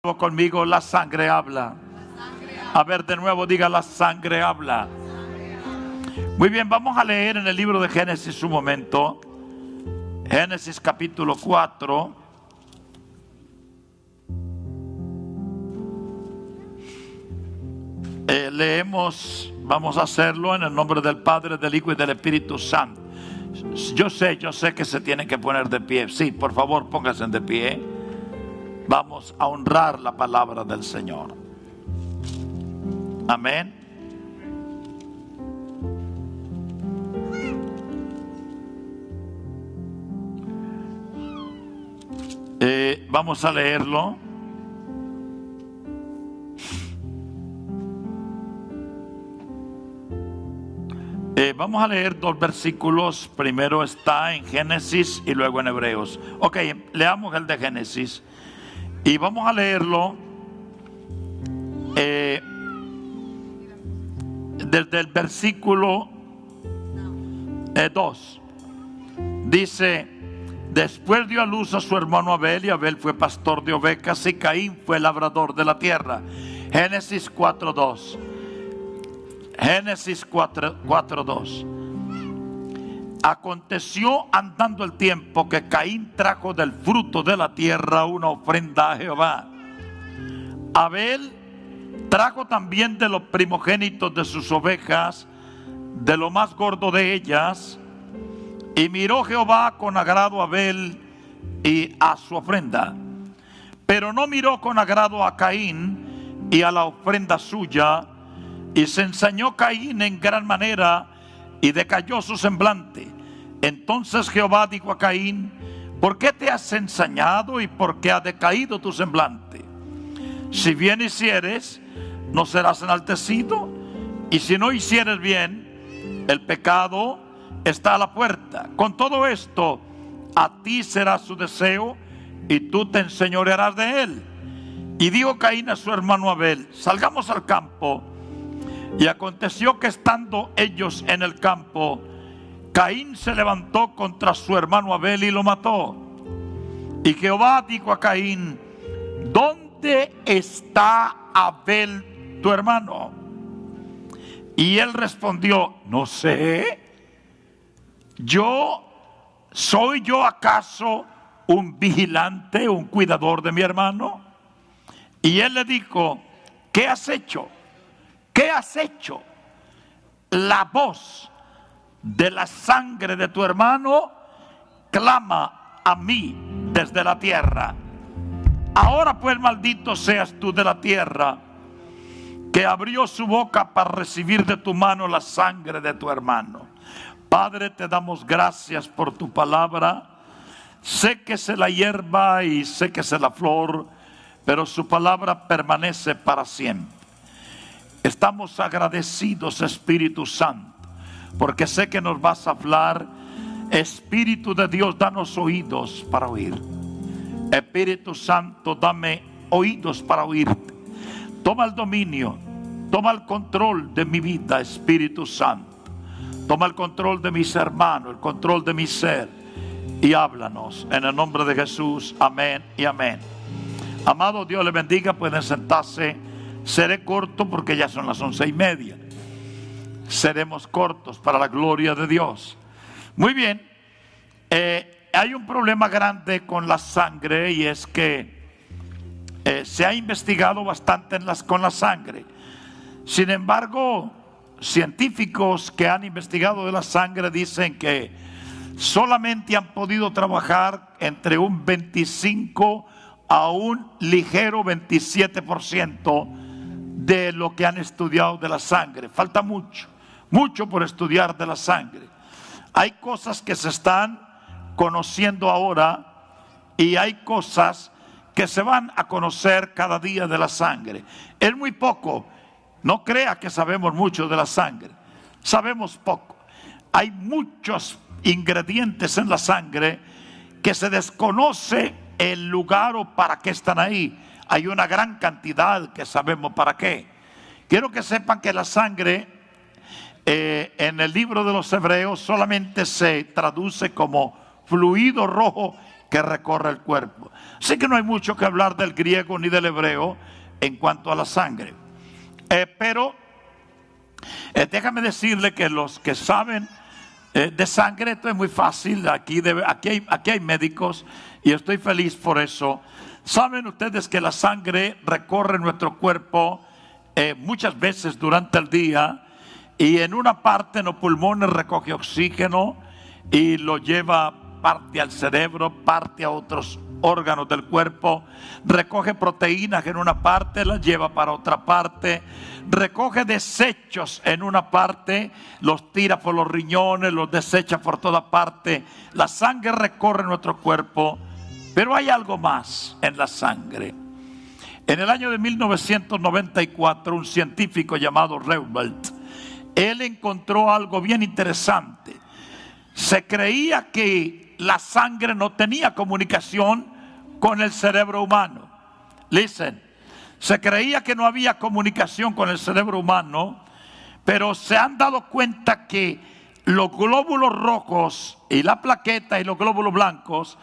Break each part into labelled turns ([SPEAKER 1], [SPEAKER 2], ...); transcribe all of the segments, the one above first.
[SPEAKER 1] Conmigo, la sangre habla. A ver, de nuevo, diga: la sangre habla. Muy bien, vamos a leer en el libro de Génesis un momento. Génesis capítulo 4. Leemos, vamos a hacerlo en el nombre del Padre, del Hijo y del Espíritu Santo. Yo sé que se tienen que poner de pie. Sí, por favor, pónganse de pie. Vamos a honrar la palabra del Señor. Amén. Vamos a leerlo. Vamos a leer dos versículos. Primero está en Génesis y luego en Hebreos. Ok, leamos el de Génesis. Y vamos a leerlo desde el versículo 2. Dice: después dio a luz a su hermano Abel, y Abel fue pastor de ovejas, y Caín fue labrador de la tierra. Génesis 4:2. Génesis 4:2. Aconteció andando el tiempo que Caín trajo del fruto de la tierra una ofrenda a Jehová. Abel trajo también de los primogénitos de sus ovejas, de lo más gordo de ellas. Y miró Jehová con agrado a Abel y a su ofrenda, pero no miró con agrado a Caín y a la ofrenda suya. Y se ensañó Caín en gran manera, y decayó su semblante. Entonces Jehová dijo a Caín: ¿por qué te has ensañado y por qué ha decaído tu semblante? Si bien hicieres, no serás enaltecido, y si no hicieres bien, el pecado está a la puerta. Con todo esto, a ti será su deseo, y tú te enseñorearás de él. Y dijo Caín a su hermano Abel: salgamos al campo. Y aconteció que estando ellos en el campo, Caín se levantó contra su hermano Abel y lo mató. Y Jehová dijo a Caín: ¿dónde está Abel tu hermano? Y él respondió: no sé. ¿Soy yo acaso un vigilante, un cuidador de mi hermano? Y él le dijo: ¿qué has hecho? ¿Qué has hecho? La voz de la sangre de tu hermano clama a mí desde la tierra. Ahora pues, maldito seas tú de la tierra, que abrió su boca para recibir de tu mano la sangre de tu hermano. Padre, te damos gracias por tu palabra. Séquese la hierba y séquese la flor, pero su palabra permanece para siempre. Estamos agradecidos, Espíritu Santo, porque sé que nos vas a hablar. Espíritu de Dios, danos oídos para oír. Espíritu Santo, dame oídos para oírte. Toma el dominio, toma el control de mi vida, Espíritu Santo. Toma el control de mis hermanos, el control de mi ser, y háblanos en el nombre de Jesús. Amén y amén. Amado, Dios le bendiga. Pueden sentarse. Seré corto porque ya son las 11:30. Seremos cortos para la gloria de Dios. Muy bien. Hay un problema grande con la sangre, y es que se ha investigado bastante con la sangre. Sin embargo, científicos que han investigado de la sangre dicen que solamente han podido trabajar entre un 25 a un ligero 27% de lo que han estudiado de la sangre. Falta mucho por estudiar de la sangre. Hay cosas que se están conociendo ahora, y hay cosas que se van a conocer cada día de la sangre. Es muy poco. No crea que sabemos mucho de la sangre. Sabemos poco. Hay muchos ingredientes en la sangre que se desconoce el lugar o para qué están ahí. Hay una gran cantidad que sabemos para qué. Quiero que sepan que la sangre en el libro de los Hebreos solamente se traduce como fluido rojo que recorre el cuerpo. Así que no hay mucho que hablar del griego ni del hebreo en cuanto a la sangre. Pero déjame decirle que los que saben de sangre, esto es muy fácil. Aquí hay médicos y estoy feliz por eso. Saben ustedes que la sangre recorre nuestro cuerpo muchas veces durante el día, y en una parte en los pulmones recoge oxígeno y lo lleva parte al cerebro, parte a otros órganos del cuerpo, recoge proteínas en una parte, las lleva para otra parte, recoge desechos en una parte, los tira por los riñones, los desecha por toda parte. La sangre recorre nuestro cuerpo, pero hay algo más en la sangre. En el año de 1994, un científico llamado Reubelt, él encontró algo bien interesante. Se creía que la sangre no tenía comunicación con el cerebro humano. Listen, se creía que no había comunicación con el cerebro humano, pero se han dado cuenta que los glóbulos rojos y la plaqueta y los glóbulos blancos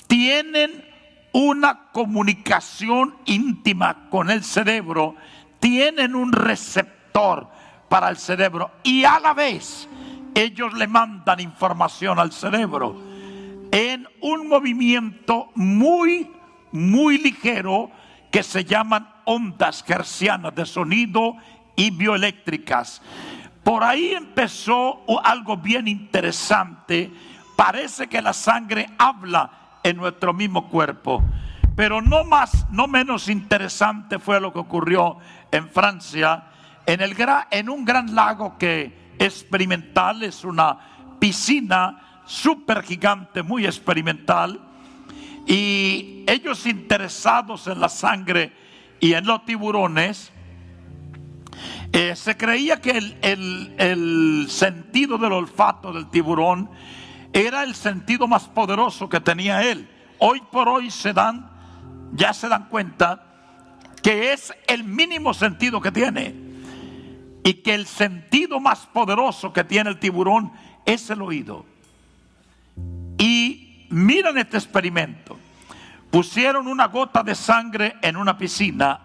[SPEAKER 1] tienen una comunicación íntima con el cerebro, tienen un receptor para el cerebro y a la vez ellos le mandan información al cerebro en un movimiento muy ligero que se llaman ondas hertzianas de sonido y bioeléctricas. Por ahí empezó algo bien interesante. Parece que la sangre habla en nuestro mismo cuerpo, pero no menos interesante fue lo que ocurrió en Francia, en un gran lago que experimental, es una piscina súper gigante, muy experimental, y ellos interesados en la sangre y en los tiburones, se creía que el sentido del olfato del tiburón era el sentido más poderoso que tenía él. Hoy por hoy ya se dan cuenta que es el mínimo sentido que tiene, y que el sentido más poderoso que tiene el tiburón es el oído. Y miren este experimento. Pusieron una gota de sangre en una piscina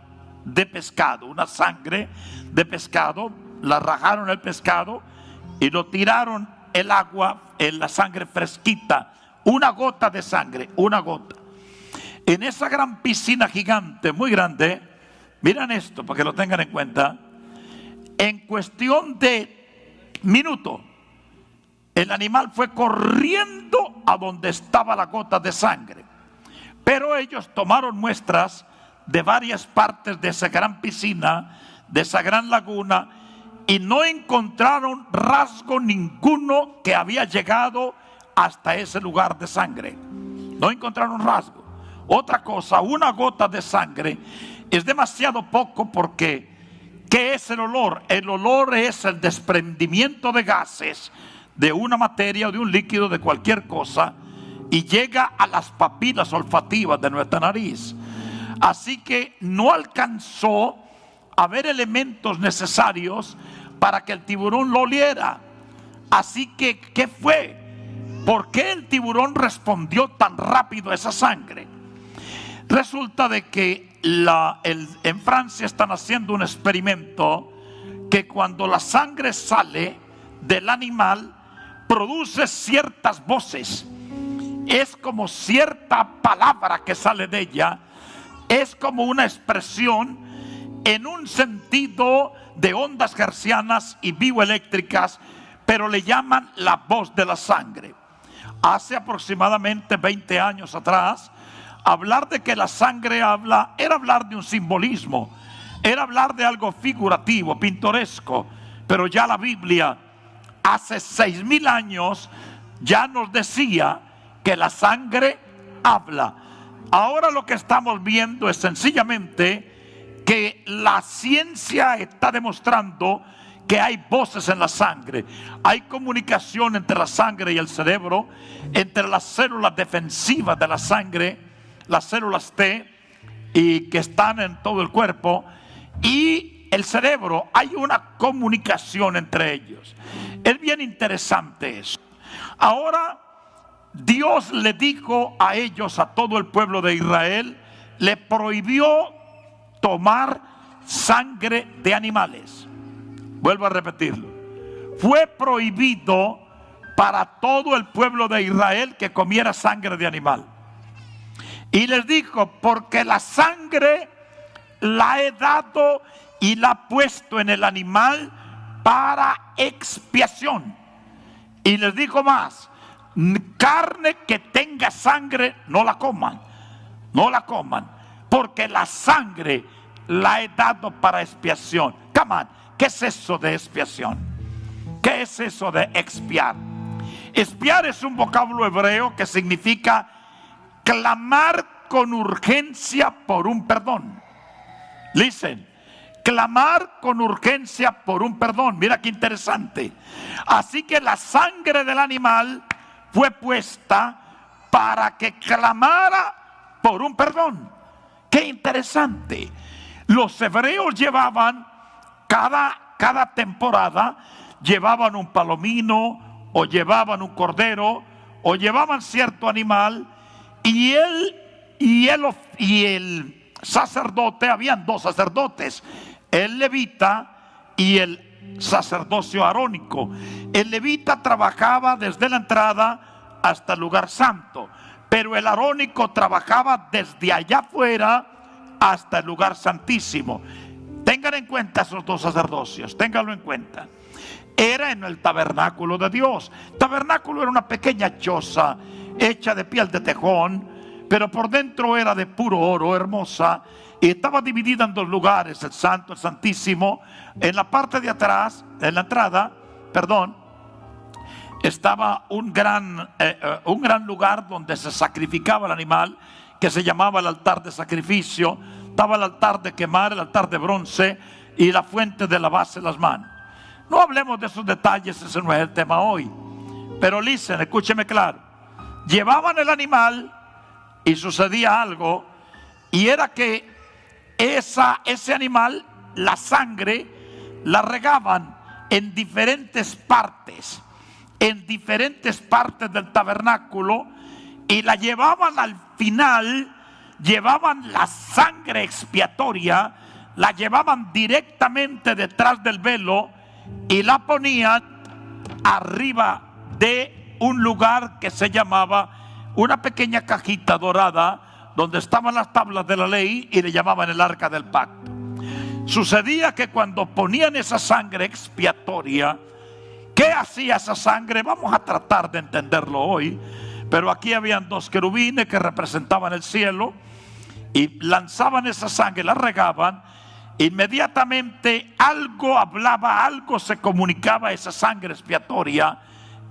[SPEAKER 1] de pescado, una sangre de pescado, la rajaron el pescado y lo tiraron el agua, en la sangre fresquita, una gota de sangre, una gota. En esa gran piscina gigante, muy grande, miren esto para que lo tengan en cuenta, en cuestión de minutos, el animal fue corriendo a donde estaba la gota de sangre. Pero ellos tomaron muestras de varias partes de esa gran piscina, de esa gran laguna, y no encontraron rasgo ninguno que había llegado hasta ese lugar de sangre. No encontraron rasgo. Otra cosa, una gota de sangre es demasiado poco, porque ¿qué es el olor? El olor es el desprendimiento de gases de una materia o de un líquido, de cualquier cosa, y llega a las papilas olfativas de nuestra nariz. Así que no alcanzó a haber elementos necesarios para que el tiburón lo oliera. Así que, ¿qué fue? ¿Por qué el tiburón respondió tan rápido a esa sangre? Resulta de que en Francia están haciendo un experimento que cuando la sangre sale del animal produce ciertas voces. Es como cierta palabra que sale de ella, es como una expresión en un sentido de ondas hertzianas y bioeléctricas, pero le llaman la voz de la sangre. Hace aproximadamente 20 años atrás, hablar de que la sangre habla era hablar de un simbolismo, era hablar de algo figurativo, pintoresco. Pero ya la Biblia hace 6,000 años ya nos decía que la sangre habla. Ahora lo que estamos viendo es sencillamente que la ciencia está demostrando que hay voces en la sangre. Hay comunicación entre la sangre y el cerebro, entre las células defensivas de la sangre, las células T, y que están en todo el cuerpo, y el cerebro. Hay una comunicación entre ellos. Es bien interesante eso. Ahora, Dios le dijo a ellos, a todo el pueblo de Israel, le prohibió tomar sangre de animales. Vuelvo a repetirlo. Fue prohibido para todo el pueblo de Israel que comiera sangre de animal. Y les dijo, porque la sangre la he dado y la he puesto en el animal para expiación. Y les dijo más, carne que tenga sangre no la coman, no la coman, porque la sangre la he dado para expiación. Come on, ¿qué es eso de expiación? ¿Qué es eso de expiar? Expiar es un vocablo hebreo que significa clamar con urgencia por un perdón. Listen, clamar con urgencia por un perdón. Mira qué interesante. Así que la sangre del animal fue puesta para que clamara por un perdón. Qué interesante. Los hebreos llevaban cada temporada, llevaban un palomino, o llevaban un cordero, o llevaban cierto animal, y el sacerdote, habían dos sacerdotes, el levita y el sacerdocio arónico. El levita trabajaba desde la entrada hasta el lugar santo, pero el arónico trabajaba desde allá afuera hasta el lugar santísimo. Tengan en cuenta esos dos sacerdocios, ténganlo en cuenta. Era en el tabernáculo de Dios. Tabernáculo era una pequeña choza hecha de piel de tejón, pero por dentro era de puro oro, hermosa, y estaba dividida en dos lugares, el santo, el santísimo. En la parte de atrás, en la entrada, estaba un gran lugar donde se sacrificaba el animal, que se llamaba el altar de sacrificio. Estaba el altar de quemar, el altar de bronce y la fuente de lavarse las manos. No hablemos de esos detalles, ese no es el tema hoy. Pero listen, escúcheme claro. Llevaban el animal y sucedía algo, y era que ese animal, la sangre, la regaban en diferentes partes del tabernáculo, y la llevaban al final, llevaban la sangre expiatoria, la llevaban directamente detrás del velo y la ponían arriba de un lugar que se llamaba una pequeña cajita dorada, donde estaban las tablas de la ley, y le llamaban el arca del pacto. Sucedía que cuando ponían esa sangre expiatoria, ¿qué hacía esa sangre? Vamos a tratar de entenderlo hoy. Pero aquí habían dos querubines que representaban el cielo, y lanzaban esa sangre, la regaban. Inmediatamente algo hablaba, algo se comunicaba, esa sangre expiatoria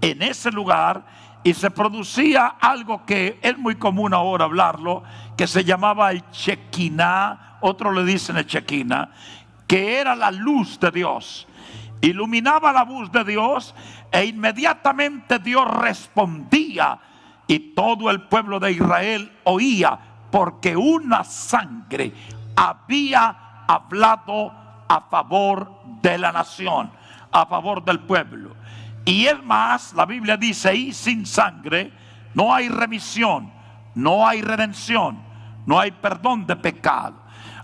[SPEAKER 1] en ese lugar, y se producía algo que es muy común ahora hablarlo, que se llamaba el Shekinah. Otros le dicen el Shekinah, que era la luz de Dios. Iluminaba la luz de Dios, e inmediatamente Dios respondía, y todo el pueblo de Israel oía, porque una sangre había hablado a favor de la nación, a favor del pueblo. Y es más, la Biblia dice, y sin sangre no hay remisión, no hay redención, no hay perdón de pecado.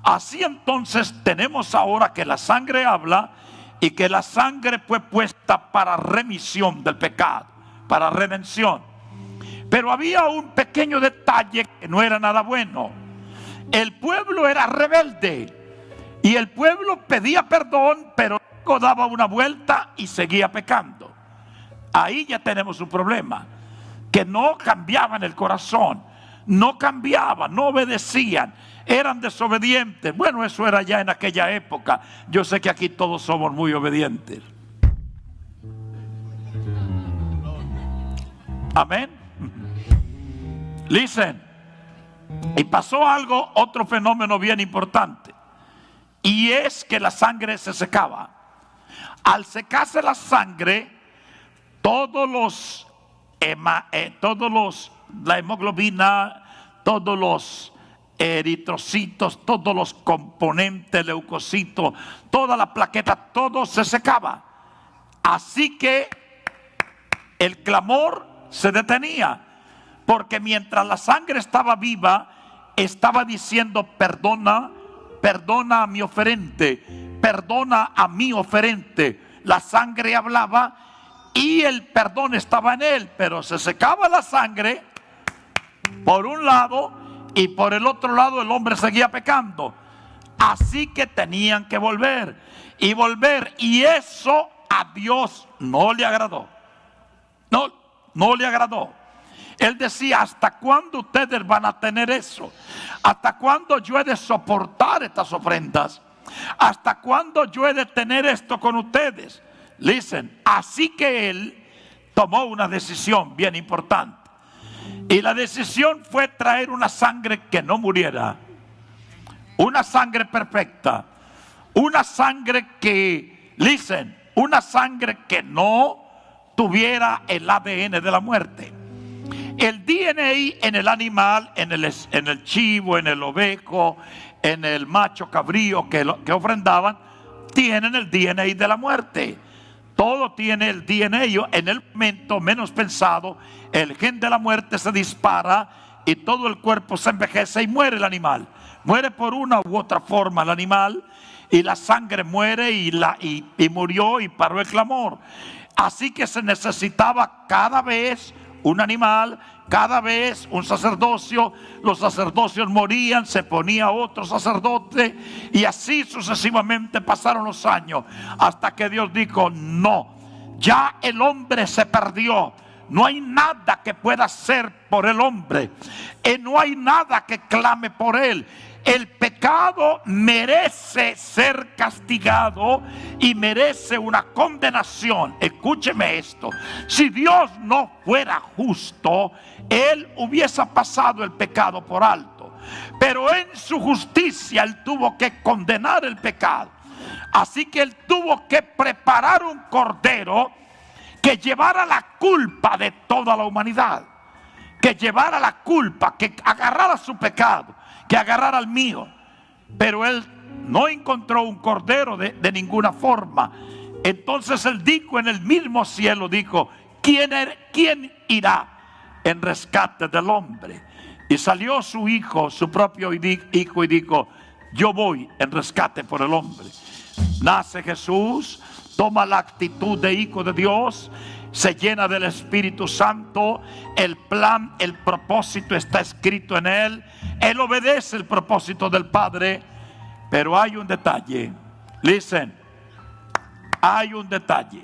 [SPEAKER 1] Así entonces tenemos ahora que la sangre habla, y que la sangre fue puesta para remisión del pecado, para redención. Pero había un pequeño detalle que no era nada bueno. El pueblo era rebelde, y el pueblo pedía perdón, pero luego daba una vuelta y seguía pecando. Ahí ya tenemos un problema, que no cambiaban el corazón, no cambiaban, no obedecían, eran desobedientes. Bueno, eso era ya en aquella época. Yo sé que aquí todos somos muy obedientes. Amén. Listen. Y pasó algo, otro fenómeno bien importante, y es que la sangre se secaba. Al secarse la sangre, la hemoglobina, todos los eritrocitos, todos los componentes, leucocitos, toda la plaqueta, todo se secaba. Así que el clamor se detenía. porque mientras la sangre estaba viva, estaba diciendo: perdona, perdona a mi oferente, perdona a mi oferente. La sangre hablaba y el perdón estaba en él, pero se secaba la sangre por un lado y por el otro lado el hombre seguía pecando. Así que tenían que volver y volver, y eso a Dios no le agradó. No le agradó. Él decía: ¿hasta cuándo ustedes van a tener eso? ¿Hasta cuándo yo he de soportar estas ofrendas? ¿Hasta cuándo yo he de tener esto con ustedes? Listen, así que él tomó una decisión bien importante. Y la decisión fue traer una sangre que no muriera. Una sangre perfecta. Una sangre que, listen, una sangre que no tuviera el ADN de la muerte. El DNA en el animal, en el chivo, en el ovejo, en el macho cabrío que ofrendaban, tienen el DNA de la muerte. Todo tiene el DNA. En el momento menos pensado, el gen de la muerte se dispara y todo el cuerpo se envejece y muere el animal. Muere por una u otra forma el animal, y la sangre muere y murió y paró el clamor. Así que se necesitaba cada vez un animal, cada vez un sacerdocio. Los sacerdocios morían, se ponía otro sacerdote, y así sucesivamente pasaron los años, hasta que Dios dijo: no, ya el hombre se perdió. No hay nada que pueda hacer por el hombre, no hay nada que clame por él. El pecado merece ser castigado y merece una condenación. Escúcheme esto: si Dios no fuera justo, Él hubiese pasado el pecado por alto, pero en su justicia Él tuvo que condenar el pecado. Así que Él tuvo que preparar un cordero que llevara la culpa de toda la humanidad, que llevara la culpa, que agarrara su pecado, que agarrara el mío. Pero él no encontró un cordero de ninguna forma. Entonces él dijo en el mismo cielo, dijo: ¿quién irá en rescate del hombre? Y salió su hijo, su propio hijo, y dijo: yo voy en rescate por el hombre. Nace Jesús, toma la actitud de hijo de Dios, se llena del Espíritu Santo. El plan, el propósito está escrito en él. Él obedece el propósito del Padre. Pero hay un detalle. Listen, hay un detalle.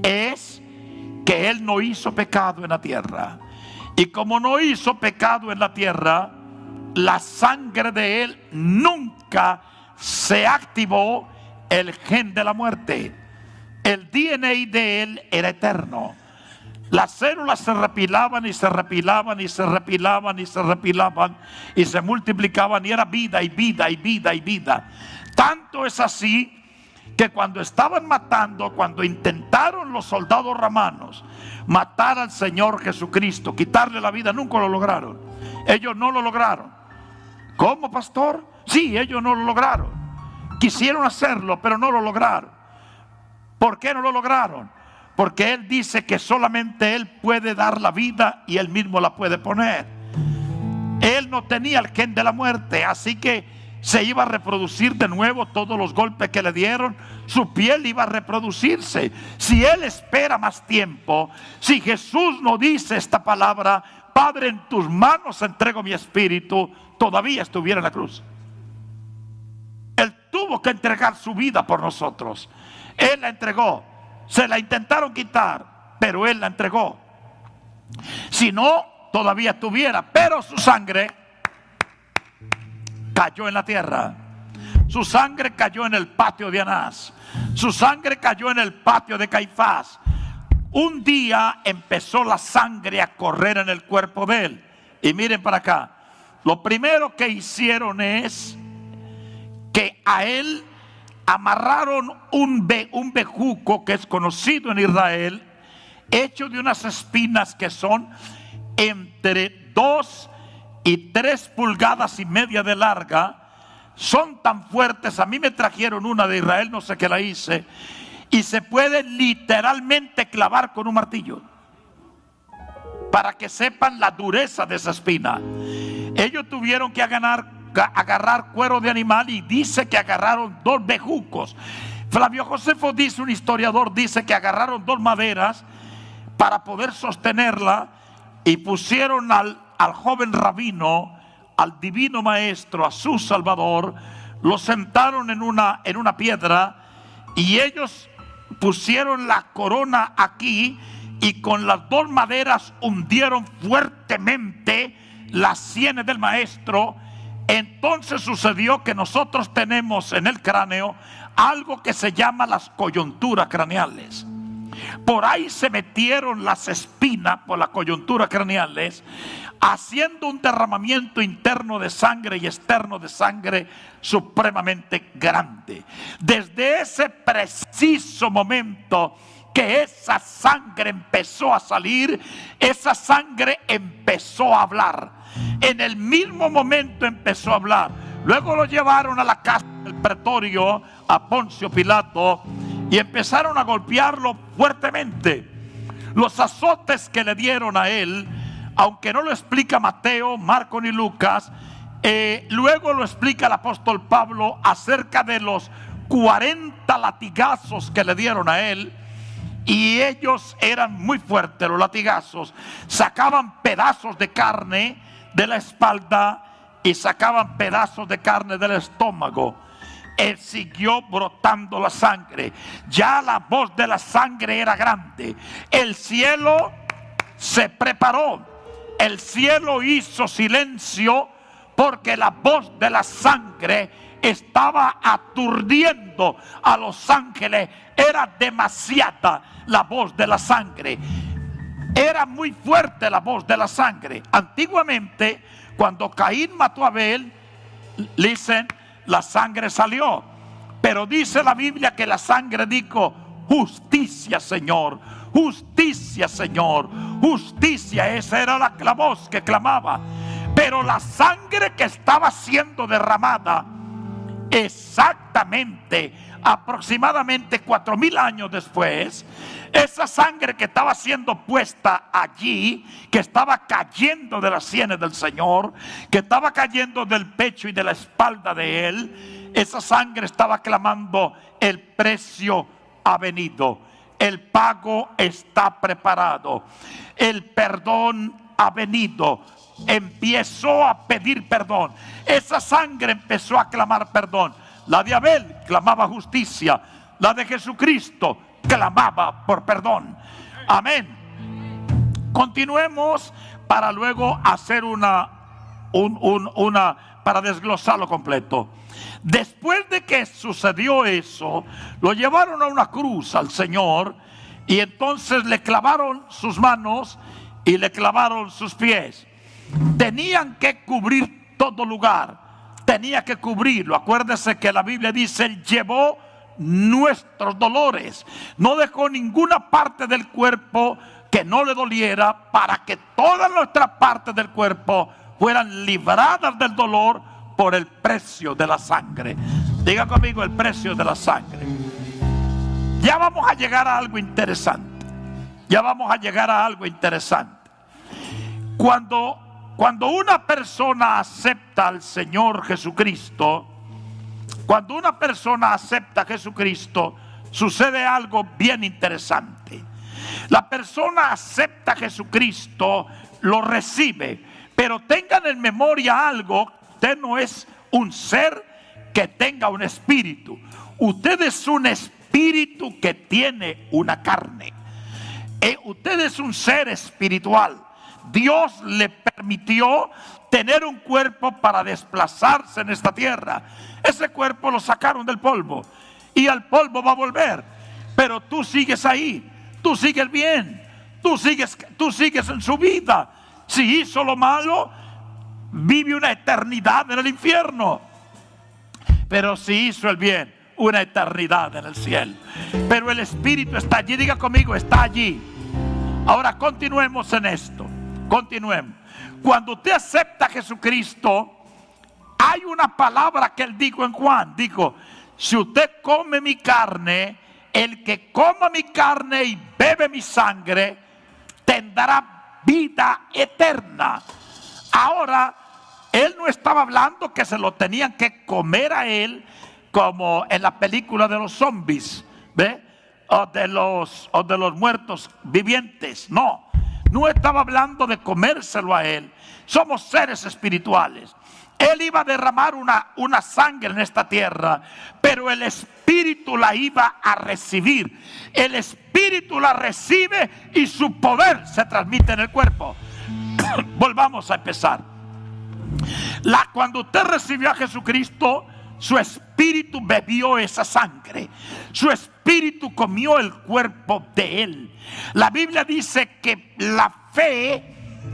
[SPEAKER 1] Es que él no hizo pecado en la tierra. Y como no hizo pecado en la tierra, la sangre de él nunca se activó el gen de la muerte. El DNA de él era eterno. Las células se repilaban y se repilaban y se repilaban y se repilaban y se multiplicaban, y era vida y vida y vida y vida. Tanto es así que cuando estaban matando, cuando intentaron los soldados romanos matar al Señor Jesucristo, quitarle la vida, nunca lo lograron. Ellos no lo lograron. ¿Cómo, pastor? Sí, ellos no lo lograron. Quisieron hacerlo, pero no lo lograron. ¿Por qué no lo lograron? Porque Él dice que solamente Él puede dar la vida y Él mismo la puede poner. Él no tenía el gen de la muerte, así que se iba a reproducir de nuevo. Todos los golpes que le dieron, su piel iba a reproducirse. Si Él espera más tiempo, si Jesús no dice esta palabra: Padre, en tus manos entrego mi espíritu, todavía estuviera en la cruz. Él tuvo que entregar su vida por nosotros. Él la entregó. Se la intentaron quitar, pero Él la entregó. Si no, todavía estuviera. Pero su sangre cayó en la tierra. Su sangre cayó en el patio de Anás. Su sangre cayó en el patio de Caifás. Un día empezó la sangre a correr en el cuerpo de Él. Y miren para acá. Lo primero que hicieron es que a Él amarraron un bejuco, que es conocido en Israel, hecho de unas espinas que son entre 2 y 3 pulgadas y media de larga. Son tan fuertes. A mí me trajeron una de Israel, no sé qué la hice, y se puede literalmente clavar con un martillo. para que sepan la dureza de esa espina. Ellos tuvieron que agarrar cuero de animal, y dice que agarraron 2 bejucos. Flavio Josefo dice, un historiador, dice que agarraron 2 maderas para poder sostenerla, y pusieron al joven rabino, al divino maestro, a su Salvador, lo sentaron en una piedra, y ellos pusieron la corona aquí, y con las 2 maderas hundieron fuertemente las sienes del maestro. Entonces sucedió que nosotros tenemos en el cráneo algo que se llama las coyunturas craneales. Por ahí se metieron las espinas por las coyunturas craneales, haciendo un derramamiento interno de sangre y externo de sangre supremamente grande. Desde ese preciso momento que esa sangre empezó a salir, esa sangre empezó a hablar. En el mismo momento empezó a hablar. Luego lo llevaron a la casa del pretorio, a Poncio Pilato, y empezaron a golpearlo fuertemente. Los azotes que le dieron a él, aunque no lo explica Mateo, Marco ni Lucas, luego lo explica el apóstol Pablo acerca de los 40 latigazos que le dieron a él. Y ellos eran muy fuertes, los latigazos. Sacaban pedazos de carne de la espalda y sacaban pedazos de carne del estómago. Él siguió brotando la sangre. Ya la voz de la sangre era grande. El cielo se preparó. El cielo hizo silencio, porque la voz de la sangre estaba aturdiendo a los ángeles. Era demasiada la voz de la sangre. Era muy fuerte la voz de la sangre. Antiguamente, cuando Caín mató a Abel, dicen, la sangre salió. Pero dice la Biblia que la sangre dijo: justicia, Señor, justicia, Señor, justicia. Esa era la voz que clamaba. Pero la sangre que estaba siendo derramada, exactamente, aproximadamente 4000 años después, esa sangre que estaba siendo puesta allí, que estaba cayendo de las sienes del Señor, que estaba cayendo del pecho y de la espalda de él, esa sangre estaba clamando: el precio ha venido, el pago está preparado, el perdón ha venido. Empezó a pedir perdón. Esa sangre empezó a clamar perdón. La de Abel clamaba justicia. La de Jesucristo clamaba por perdón. Amén. Continuemos para luego hacer para desglosarlo completo. Después de que sucedió eso, lo llevaron a una cruz al Señor, y entonces le clavaron sus manos y le clavaron sus pies. Tenían que cubrir todo lugar, tenía que cubrirlo. Acuérdese que la Biblia dice: Él llevó nuestros dolores, no dejó ninguna parte del cuerpo que no le doliera, para que todas nuestras partes del cuerpo fueran libradas del dolor por el precio de la sangre. Diga conmigo: el precio de la sangre. Ya vamos a llegar a algo interesante. Ya vamos a llegar a algo interesante. Cuando una persona acepta al Señor Jesucristo, cuando una persona acepta a Jesucristo, sucede algo bien interesante. La persona acepta a Jesucristo, lo recibe, pero tengan en memoria algo: usted no es un ser que tenga un espíritu. Usted es un espíritu que tiene una carne. Usted es un ser espiritual. Dios le permitió tener un cuerpo para desplazarse en esta tierra. Ese cuerpo lo sacaron del polvo, y al polvo va a volver. Pero tú sigues ahí, tú sigues bien, tú sigues en su vida. Si hizo lo malo, vive una eternidad en el infierno. Pero si hizo el bien, una eternidad en el cielo. Pero el Espíritu está allí. Diga conmigo: está allí. Ahora continuemos en esto. Continuemos. Cuando usted acepta a Jesucristo, hay una palabra que Él dijo en Juan. Dijo: si usted come mi carne, el que coma mi carne y bebe mi sangre, tendrá vida eterna. Ahora, él no estaba hablando que se lo tenían que comer a él como en la película de los zombies, ¿ve? O de los muertos vivientes. No estaba hablando de comérselo a él. Somos seres espirituales. Él iba a derramar una sangre en esta tierra, pero el Espíritu la iba a recibir. El Espíritu la recibe y su poder se transmite en el cuerpo. Volvamos a empezar. Cuando usted recibió a Jesucristo, su espíritu bebió esa sangre. Su espíritu comió el cuerpo de él. La Biblia dice que la fe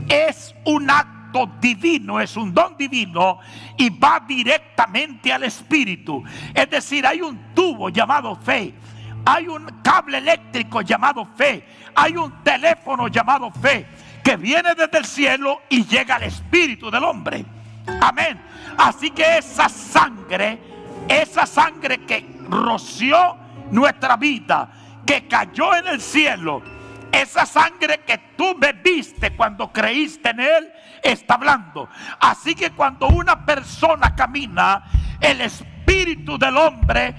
[SPEAKER 1] es un acto divino, es un don divino y va directamente al espíritu. Es decir, hay un tubo llamado fe, hay un cable eléctrico llamado fe, hay un teléfono llamado fe que viene desde el cielo y llega al espíritu del hombre. Amén. Así que esa sangre que roció nuestra vida, que cayó en el cielo, esa sangre que tú bebiste cuando creíste en él, está hablando. Así que cuando una persona camina, el espíritu del hombre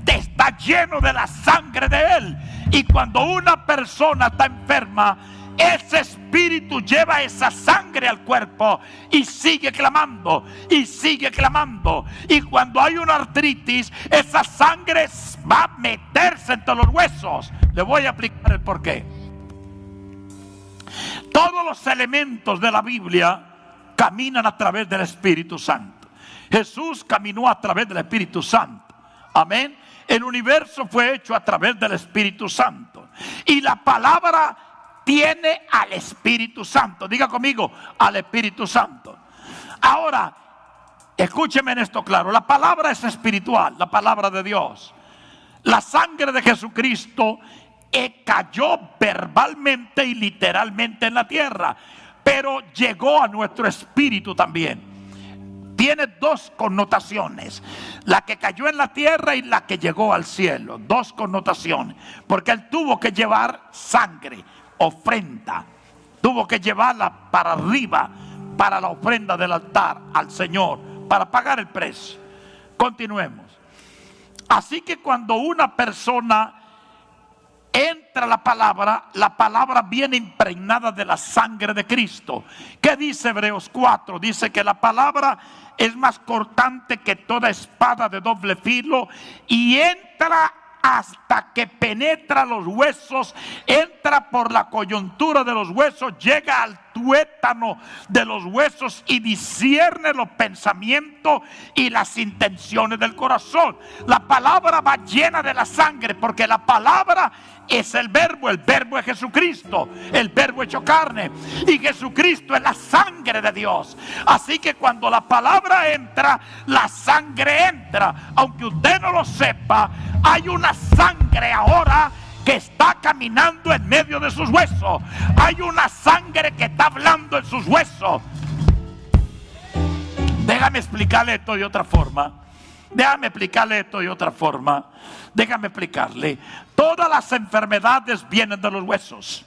[SPEAKER 1] está lleno de la sangre de él. Y cuando una persona está enferma, ese espíritu lleva esa sangre al cuerpo y sigue clamando y sigue clamando. Y cuando hay una artritis, esa sangre va a meterse entre los huesos. Le voy a explicar el porqué. Todos los elementos de la Biblia caminan a través del Espíritu Santo. Jesús caminó a través del Espíritu Santo. Amén. El universo fue hecho a través del Espíritu Santo. Y la palabra tiene al Espíritu Santo. Diga conmigo, al Espíritu Santo. Ahora, escúcheme en esto claro. La palabra es espiritual, la palabra de Dios. La sangre de Jesucristo cayó verbalmente y literalmente en la tierra, pero llegó a nuestro espíritu también. Tiene dos connotaciones: la que cayó en la tierra y la que llegó al cielo. Dos connotaciones, porque él tuvo que llevar sangre, ofrenda, tuvo que llevarla para arriba, para la ofrenda del altar al Señor, para pagar el precio. Continuemos. Así que cuando una persona entra la palabra viene impregnada de la sangre de Cristo. ¿Qué dice Hebreos 4? Dice que la palabra es más cortante que toda espada de doble filo y entra hasta que penetra los huesos, entra por la coyuntura de los huesos, llega al tuétano de los huesos y discierne los pensamientos y las intenciones del corazón. La palabra va llena de la sangre, porque la palabra es el verbo es Jesucristo, el verbo hecho carne, y Jesucristo es la sangre de Dios. Así que cuando la palabra entra, la sangre entra. Aunque usted no lo sepa, hay una sangre ahora que está caminando en medio de sus huesos. Hay una sangre que está hablando en sus huesos. Déjame explicarle esto de otra forma. Déjame explicarle. Todas las enfermedades vienen de los huesos.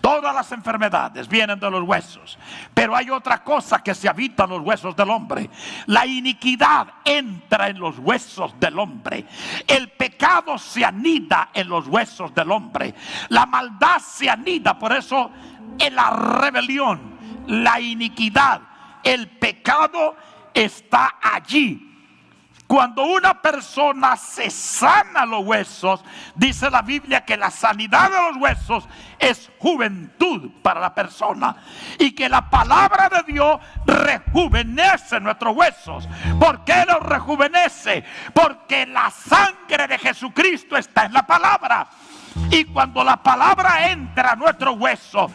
[SPEAKER 1] Todas las enfermedades vienen de los huesos. Pero hay otra cosa que se habita en los huesos del hombre. La iniquidad entra en los huesos del hombre. El pecado se anida en los huesos del hombre. La maldad se anida. Por eso en la rebelión, la iniquidad, el pecado está allí. Cuando una persona se sana los huesos, dice la Biblia que la sanidad de los huesos es juventud para la persona. Y que la palabra de Dios rejuvenece nuestros huesos. ¿Por qué los rejuvenece? Porque la sangre de Jesucristo está en la palabra. Y cuando la palabra entra a nuestro hueso,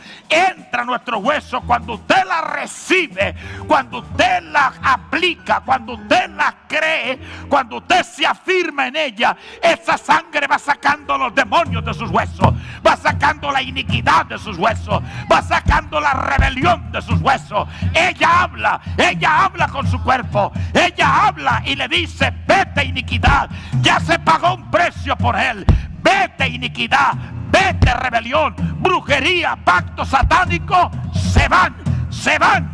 [SPEAKER 1] cuando usted la recibe, cuando usted la aplica, cuando usted la cree, cuando usted se afirma en ella, esa sangre va sacando los demonios de sus huesos, va sacando la iniquidad de sus huesos, va sacando la rebelión de sus huesos. Ella habla con su cuerpo, ella habla y le dice: vete iniquidad, ya se pagó un precio por él. Vete iniquidad, vete, rebelión, brujería, pacto satánico, se van.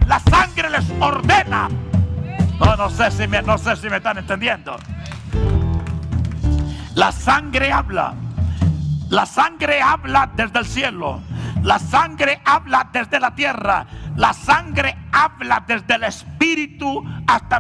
[SPEAKER 1] La sangre les ordena. No sé si me están entendiendo. La sangre habla. La sangre habla desde el cielo. La sangre habla desde la tierra. La sangre habla desde el espíritu hasta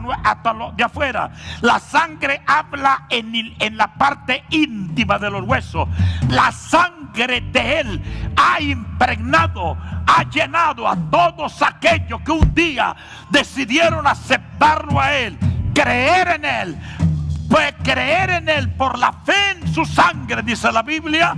[SPEAKER 1] lo de afuera. La sangre habla en la parte íntima de los huesos. La sangre de Él ha impregnado, ha llenado a todos aquellos que un día decidieron aceptarlo a Él, creer en Él. Pues creer en Él por la fe en su sangre, dice la Biblia.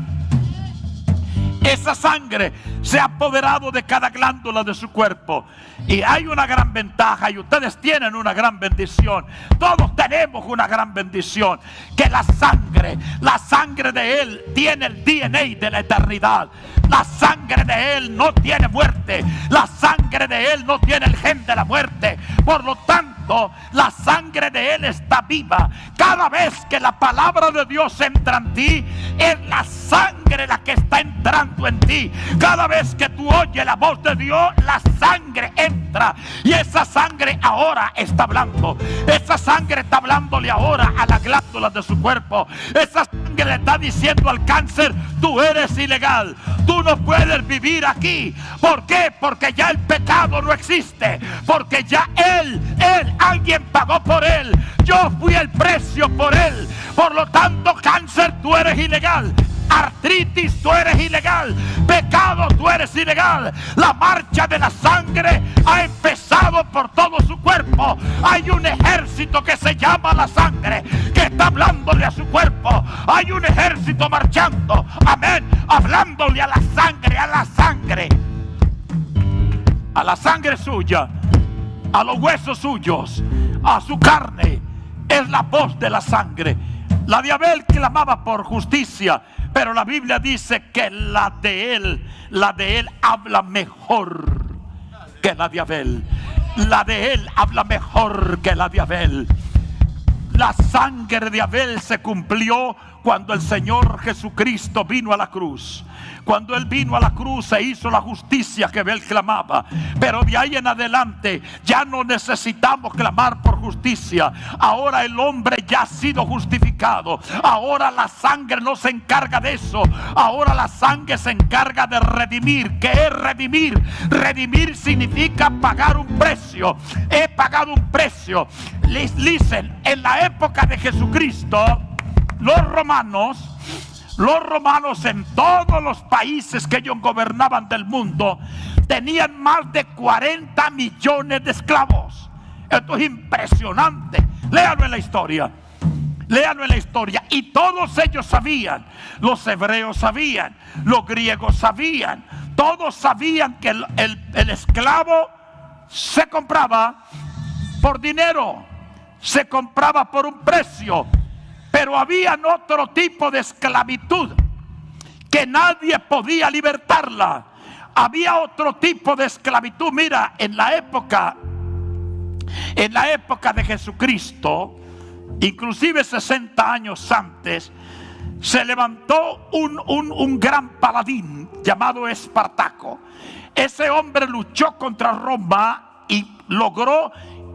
[SPEAKER 1] Esa sangre se ha apoderado de cada glándula de su cuerpo. Y hay una gran ventaja, y ustedes tienen una gran bendición. Todos tenemos una gran bendición. Que la sangre de Él tiene el DNA de la eternidad. La sangre de Él no tiene muerte. La sangre de Él no tiene el gen de la muerte. Por lo tanto, la sangre de Él está viva. Cada vez que la palabra de Dios entra en ti, es la sangre la que está entrando en ti. Cada vez que tú oyes la voz de Dios, la sangre entra. Y esa sangre ahora está hablando. Esa sangre está hablándole ahora a las glándulas de su cuerpo. Esa sangre le está diciendo al cáncer: tú eres ilegal. Tú no puedes vivir aquí. ¿Por qué? Porque ya el pecado no existe. Porque ya alguien pagó por Él. Yo fui el precio por Él. Por lo tanto, cáncer, tú eres ilegal. Artritis, tú eres ilegal. Pecado, tú eres ilegal. La marcha de la sangre ha empezado por todo su cuerpo. Hay un ejército que se llama la sangre, que está hablándole a su cuerpo. Hay un ejército marchando, amén, hablándole a la sangre, a la sangre suya, a los huesos suyos, a su carne. Es la voz de la sangre. La de Abel clamaba por justicia, pero la Biblia dice que la de él habla mejor que la de Abel. La de él habla mejor que la de Abel. La sangre de Abel se cumplió cuando el Señor Jesucristo vino a la cruz. Cuando Él vino a la cruz, se hizo la justicia que Abel clamaba. Pero de ahí en adelante ya no necesitamos clamar por justicia. Ahora el hombre ya ha sido justificado. Ahora la sangre no se encarga de eso. Ahora la sangre se encarga de redimir. ¿Qué es redimir? Redimir significa pagar un precio. He pagado un precio. Listen, en la época de Jesucristo, los romanos en todos los países que ellos gobernaban del mundo tenían más de 40 millones de esclavos. Esto es impresionante. Léanlo en la historia. Y todos ellos sabían. Los hebreos sabían. Los griegos sabían. Todos sabían que el esclavo se compraba por dinero. Se compraba por un precio. Pero había otro tipo de esclavitud que nadie podía libertarla. Había otro tipo de esclavitud. Mira, en la época de Jesucristo, inclusive 60 años antes, se levantó un gran paladín llamado Espartaco. Ese hombre luchó contra Roma y logró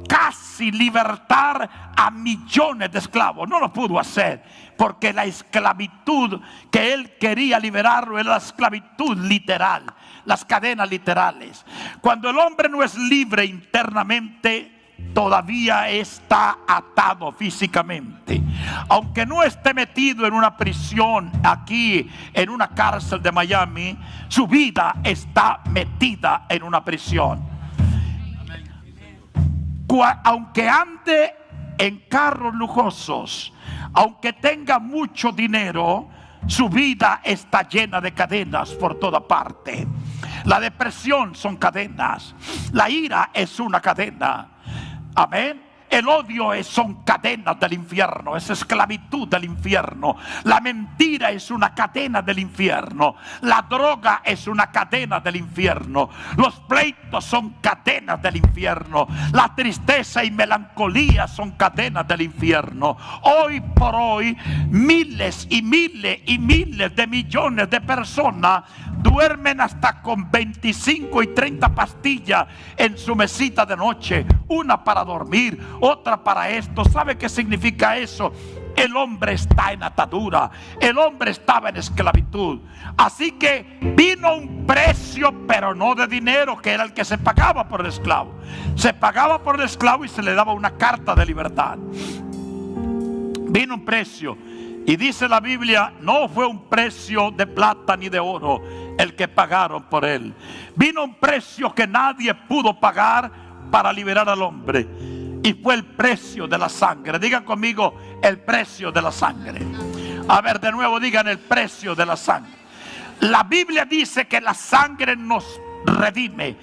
[SPEAKER 1] casi libertar a millones de esclavos. No lo pudo hacer porque la esclavitud que él quería liberarlo era la esclavitud literal, las cadenas literales. Cuando el hombre no es libre internamente, todavía está atado físicamente. Aunque no esté metido en una prisión aquí, en una cárcel de Miami, su vida está metida en una prisión. Aunque ande en carros lujosos, aunque tenga mucho dinero, su vida está llena de cadenas por toda parte. La depresión son cadenas. La ira es una cadena. Amén. el odio son cadenas del infierno, es esclavitud del infierno. La mentira es una cadena del infierno. La droga es una cadena del infierno. Los pleitos son cadenas del infierno. La tristeza y melancolía son cadenas del infierno. Hoy por hoy, miles y miles y miles de millones de personas duermen hasta con 25 y 30 pastillas en su mesita de noche. Una para dormir, otra para esto. ¿Sabe qué significa eso? El hombre está en atadura, el hombre estaba en esclavitud. Así que vino un precio, pero no de dinero, que era el que se pagaba por el esclavo. Se pagaba por el esclavo y se le daba una carta de libertad. Vino un precio, y dice la Biblia, no fue un precio de plata ni de oro el que pagaron por él. Vino un precio que nadie pudo pagar para liberar al hombre, y fue el precio de la sangre. Digan conmigo, el precio de la sangre. A ver, de nuevo digan, el precio de la sangre. La Biblia dice que la sangre nos redime,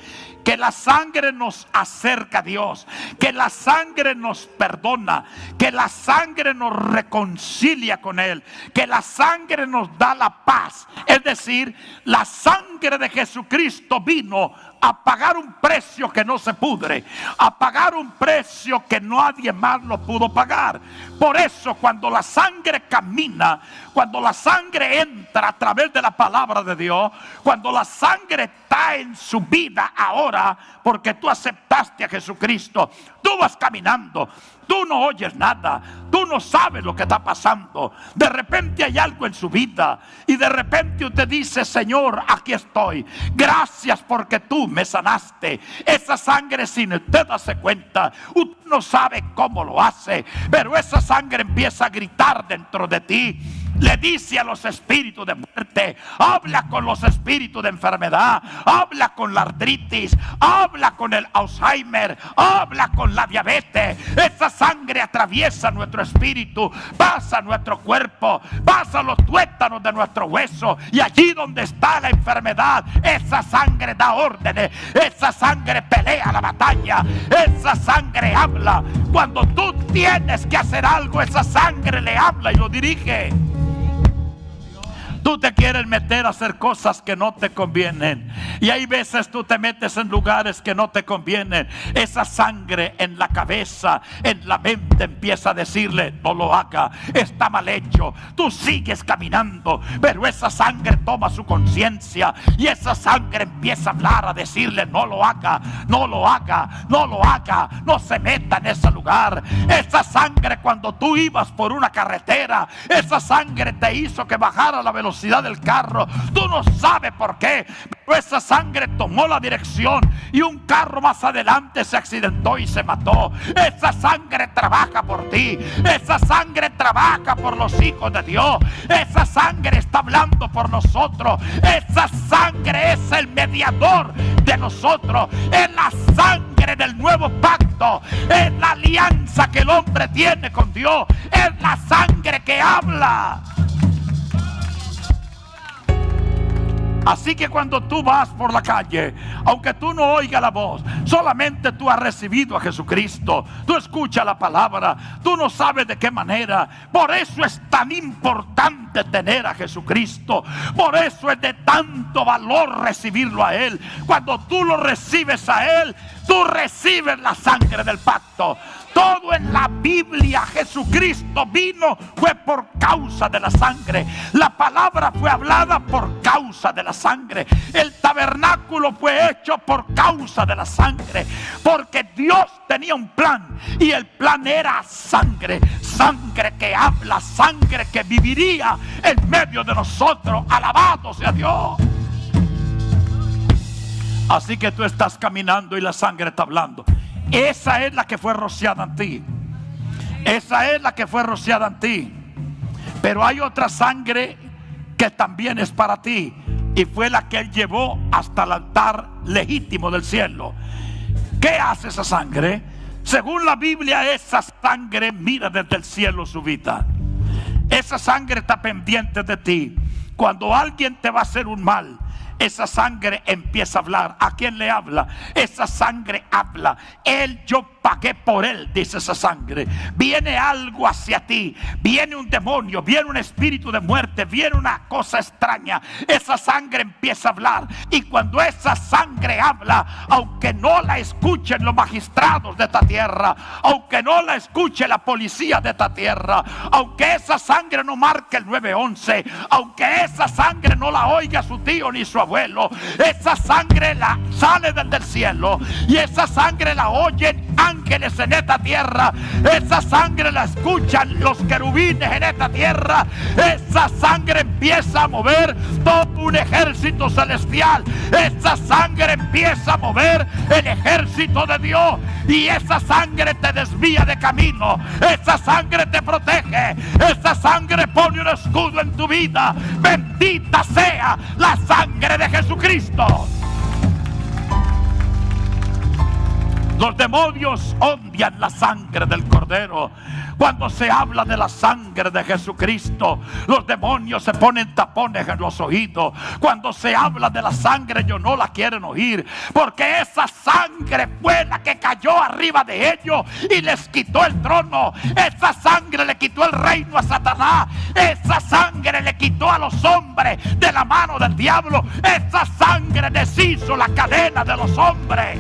[SPEAKER 1] que la sangre nos acerca a Dios, que la sangre nos perdona, que la sangre nos reconcilia con Él, que la sangre nos da la paz. Es decir, la sangre de Jesucristo vino a pagar un precio que no se pudre, a pagar un precio que nadie más lo pudo pagar. Por eso, cuando la sangre camina, cuando la sangre entra a través de la palabra de Dios, cuando la sangre está en su vida ahora, porque tú aceptaste a Jesucristo, tú vas caminando, tú no oyes nada, tú no sabes lo que está pasando. De repente hay algo en su vida y de repente usted dice, Señor, aquí estoy, gracias porque tú me sanaste. Esa sangre, sin usted darse cuenta, usted no sabe cómo lo hace, pero esa sangre empieza a gritar dentro de ti. Le dice a los espíritus de muerte, habla con los espíritus de enfermedad, habla con la artritis, habla con el Alzheimer, habla con la diabetes. Esa sangre atraviesa nuestro espíritu, pasa a nuestro cuerpo, pasa a los tuétanos de nuestro hueso, y allí donde está la enfermedad, esa sangre da órdenes, esa sangre pelea la batalla, esa sangre habla. Cuando tú tienes que hacer algo, esa sangre le habla y lo dirige. Tú te quieres meter a hacer cosas que no te convienen, y hay veces tú te metes en lugares que no te convienen. Esa sangre en la cabeza, en la mente, empieza a decirle, no lo haga, está mal hecho. Tú sigues caminando, pero esa sangre toma su conciencia, y esa sangre empieza a hablar, a decirle, no lo haga, no lo haga, no lo haga, no se meta en ese lugar. Esa sangre, cuando tú ibas por una carretera, esa sangre te hizo que bajara la velocidad del carro. Tú no sabes por qué, pero esa sangre tomó la dirección y un carro más adelante se accidentó y se mató. Esa sangre trabaja por ti, esa sangre trabaja por los hijos de Dios, esa sangre está hablando por nosotros. Esa sangre es el mediador de nosotros, es la sangre del nuevo pacto, es la alianza que el hombre tiene con Dios, es la sangre que habla. Así que cuando tú vas por la calle, aunque tú no oigas la voz, solamente tú has recibido a Jesucristo, tú escuchas la palabra, tú no sabes de qué manera. Por eso es tan importante tener a Jesucristo, por eso es de tanto valor recibirlo a Él. Cuando tú lo recibes a Él, tú recibes la sangre del pacto. Todo en la Biblia, Jesucristo vino, fue por causa de la sangre. La palabra fue hablada por causa de la sangre. El tabernáculo fue hecho por causa de la sangre. Porque Dios tenía un plan, y el plan era sangre. Sangre que habla, sangre que viviría en medio de nosotros. Alabado sea Dios. Así que tú estás caminando y la sangre está hablando. Esa es la que fue rociada en ti. Esa es la que fue rociada en ti. Pero hay otra sangre que también es para ti, y fue la que Él llevó hasta el altar legítimo del cielo. ¿Qué hace esa sangre? Según la Biblia, esa sangre mira desde el cielo su vida. Esa sangre está pendiente de ti. Cuando alguien te va a hacer un mal, esa sangre empieza a hablar. ¿A quién le habla? Esa sangre habla. Yo pagué por él, dice esa sangre. Viene algo hacia ti, viene un demonio, viene un espíritu de muerte, viene una cosa extraña. Esa sangre empieza a hablar, y cuando esa sangre habla, aunque no la escuchen los magistrados de esta tierra, aunque no la escuche la policía de esta tierra, aunque esa sangre no marque el 911, aunque esa sangre no la oiga su tío ni su abuelo, esa sangre la sale desde el cielo, y esa sangre la oyen ángeles en esta tierra. Esa sangre la escuchan los querubines en esta tierra. Esa sangre empieza a mover todo un ejército celestial. Esa sangre empieza a mover el ejército de Dios, y esa sangre te desvía de camino. Esa sangre te protege. Esa sangre pone un escudo en tu vida. Bendita sea la sangre de Jesucristo. Los demonios odian la sangre del Cordero. Cuando se habla de la sangre de Jesucristo, los demonios se ponen tapones en los oídos. Cuando se habla de la sangre, ellos no la quieren oír, porque esa sangre fue la que cayó arriba de ellos y les quitó el trono. Esa sangre le quitó el reino a Satanás. Esa sangre le quitó a los hombres de la mano del diablo. Esa sangre deshizo la cadena de los hombres.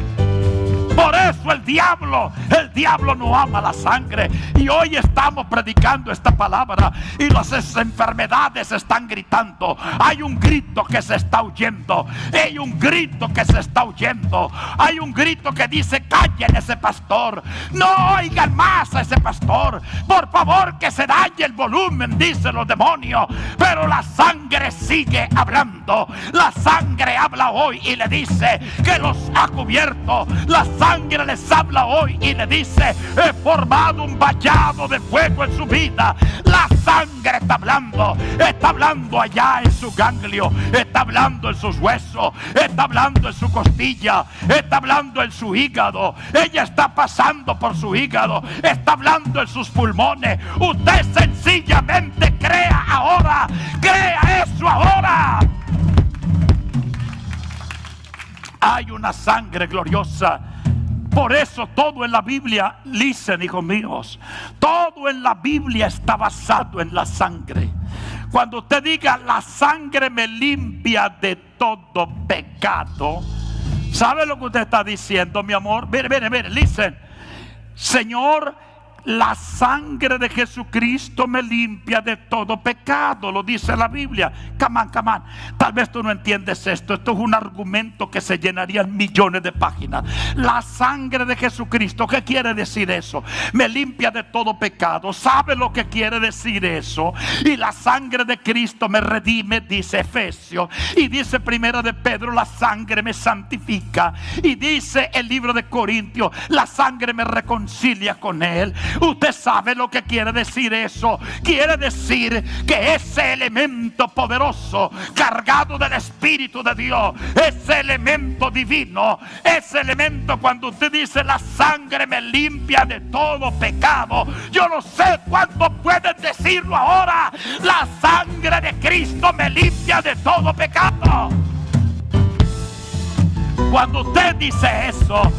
[SPEAKER 1] Por eso el diablo no ama la sangre. Y hoy estamos predicando esta palabra, y las enfermedades están gritando. Hay un grito que se está oyendo. Hay un grito que se está oyendo. Hay un grito que dice: callen ese pastor, no oigan más a ese pastor, por favor, que se dañe el volumen, dicen los demonios. Pero la sangre sigue hablando. La sangre habla hoy y le dice que los ha cubierto. La sangre les habla hoy y le dice: he formado un vallado de fuego en su vida. La sangre está hablando allá en su ganglio, está hablando en sus huesos, está hablando en su costilla, está hablando en su hígado. Ella está pasando por su hígado, está hablando en sus pulmones. Usted sencillamente crea ahora, crea eso ahora. Hay una sangre gloriosa. Por eso todo en la Biblia, listen, hijos míos, todo en la Biblia está basado en la sangre. Cuando usted diga: la sangre me limpia de todo pecado, ¿sabe lo que usted está diciendo, mi amor? Mire, listen. Señor, la sangre de Jesucristo me limpia de todo pecado, lo dice la Biblia. Come on. Tal vez tú no entiendes esto. Esto es un argumento que se llenaría en millones de páginas. La sangre de Jesucristo, ¿qué quiere decir eso? Me limpia de todo pecado. ¿Sabe lo que quiere decir eso? Y la sangre de Cristo me redime, dice Efesios. Y dice Primera de Pedro: la sangre me santifica. Y dice el libro de Corintios: la sangre me reconcilia con Él. Usted sabe lo que quiere decir eso. Quiere decir que ese elemento poderoso, cargado del Espíritu de Dios, ese elemento divino, ese elemento, cuando usted dice: la sangre me limpia de todo pecado, yo no sé cuánto pueden decirlo ahora. La sangre de Cristo me limpia de todo pecado. Cuando usted dice eso,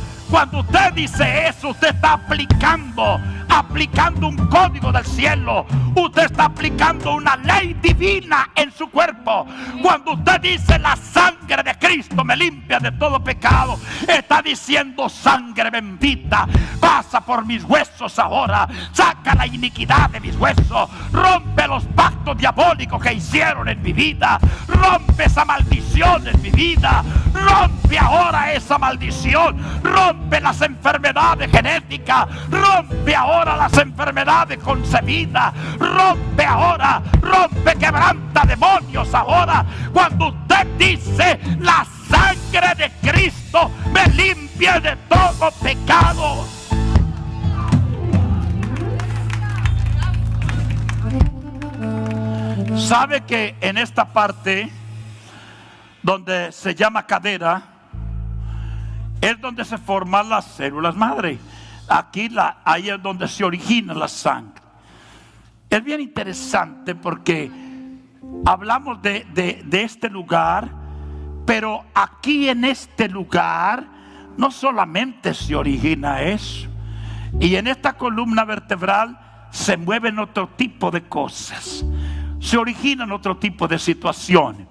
[SPEAKER 1] usted está aplicando un código del cielo. Usted está aplicando una ley divina en su cuerpo. Cuando usted dice: la sangre de Cristo me limpia de todo pecado, está diciendo: sangre bendita, pasa por mis huesos ahora, saca la iniquidad de mis huesos, rompe los pactos diabólicos que hicieron en mi vida, rompe esa maldición en mi vida, rompe ahora esa maldición, rompe las enfermedades genéticas, rompe ahora las enfermedades concebidas, rompe ahora, rompe, quebranta demonios ahora. Cuando usted dice: la sangre de Cristo me limpia de todo pecado. ¿Sabe que en esta parte donde se llama cadera es donde se forman las células madre? Ahí es donde se origina la sangre. Es bien interesante porque hablamos de este lugar Pero aquí en este lugar no solamente se origina eso, y en esta columna vertebral se mueven otro tipo de cosas, se originan otro tipo de situaciones.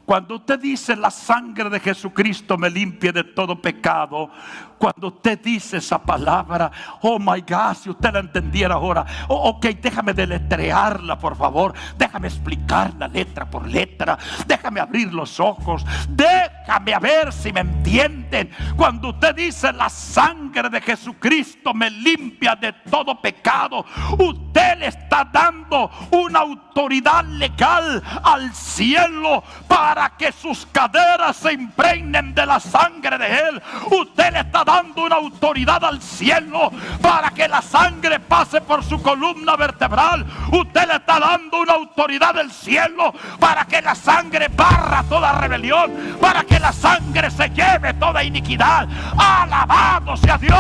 [SPEAKER 1] Cuando usted dice la sangre de Jesucristo me limpia de todo pecado, cuando usted dice esa palabra, oh my God, si usted la entendiera ahora, ok, déjame deletrearla por favor, déjame explicarla letra por letra, déjame abrir los ojos, déjame a ver si me entienden. Cuando usted dice la sangre de Jesucristo me limpia de todo pecado, usted le está dando una autoridad legal al cielo para que sus caderas se impregnen de la sangre de Él. Usted le está dando una autoridad al cielo para que la sangre pase por su columna vertebral. Usted le está dando una autoridad del cielo para que la sangre barra toda rebelión, para que la sangre se lleve toda iniquidad. Alabado sea Dios.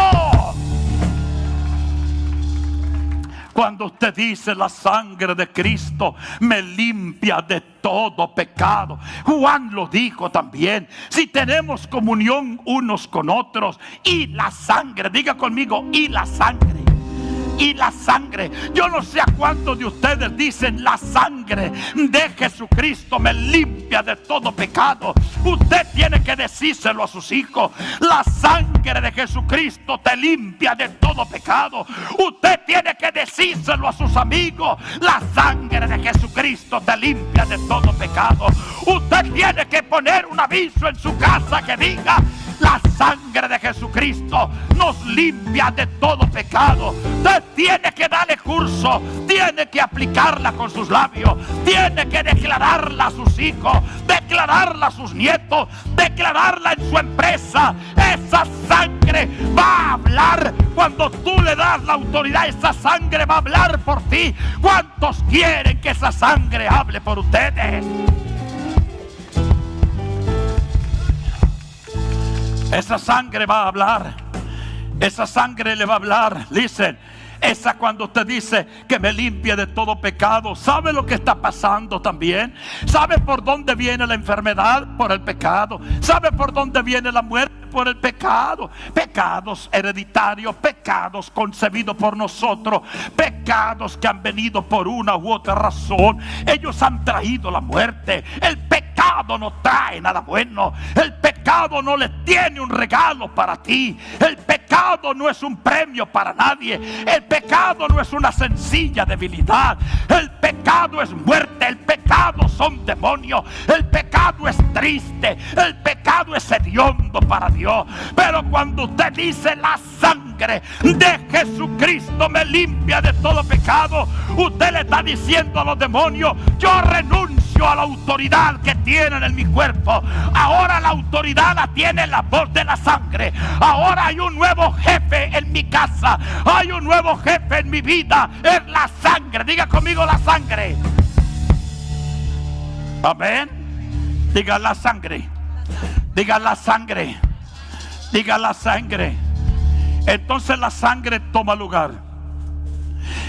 [SPEAKER 1] Cuando usted dice la sangre de Cristo me limpia de todo pecado, Juan lo dijo también. Si tenemos comunión unos con otros, y la sangre, diga conmigo, y la sangre. Y la sangre, yo no sé a cuántos de ustedes dicen la sangre de Jesucristo me limpia de todo pecado. Usted tiene que decírselo a sus hijos. La sangre de Jesucristo te limpia de todo pecado. Usted tiene que decírselo a sus amigos. La sangre de Jesucristo te limpia de todo pecado. Usted tiene que poner un aviso en su casa que diga: la sangre de Jesucristo nos limpia de todo pecado. Usted tiene que darle curso, tiene que aplicarla con sus labios, tiene que declararla a sus hijos, declararla a sus nietos, declararla en su empresa. Esa sangre va a hablar cuando tú le das la autoridad. Esa sangre va a hablar por ti. ¿Cuántos quieren que esa sangre hable por ustedes? Esa sangre va a hablar. Esa sangre le va a hablar. Listen, esa cuando usted dice que me limpie de todo pecado, ¿sabe lo que está pasando también? ¿Sabe por dónde viene la enfermedad? Por el pecado. ¿Sabe por dónde viene la muerte? Por el pecado. Pecados hereditarios, pecados concebidos por nosotros, pecados que han venido por una u otra razón. Ellos han traído la muerte. El pecado no trae nada bueno. El pecado no le tiene un regalo para ti. El pecado no es un premio para nadie. El pecado no es una sencilla debilidad. El pecado es muerte. El pecado son demonios. El pecado es triste. El pecado es hediondo para Dios. Pero cuando usted dice la sangre de Jesucristo me limpia de todo pecado, usted le está diciendo a los demonios: yo renuncio a la autoridad que tienen en mi cuerpo. Ahora la autoridad la tiene la voz de la sangre. Ahora hay un nuevo jefe en mi casa. Hay un nuevo jefe en mi vida. Es la sangre. Diga conmigo, la sangre. Amén. Diga la sangre. Diga la sangre. Diga la sangre. Entonces la sangre toma lugar.